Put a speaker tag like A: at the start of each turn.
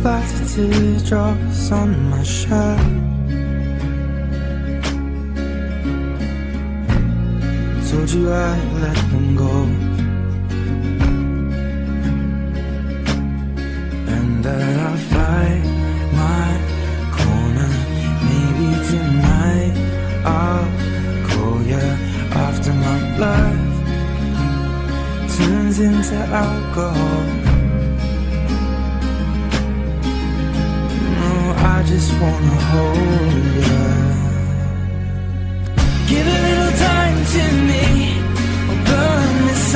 A: lots of teardrops on my shirt. Told you I'd let them go, and that I'll fight my corner. Maybe tonight I'll call you after my blood turns into alcohol. No, I just wanna hold you. Give a little time to me, I'll burn this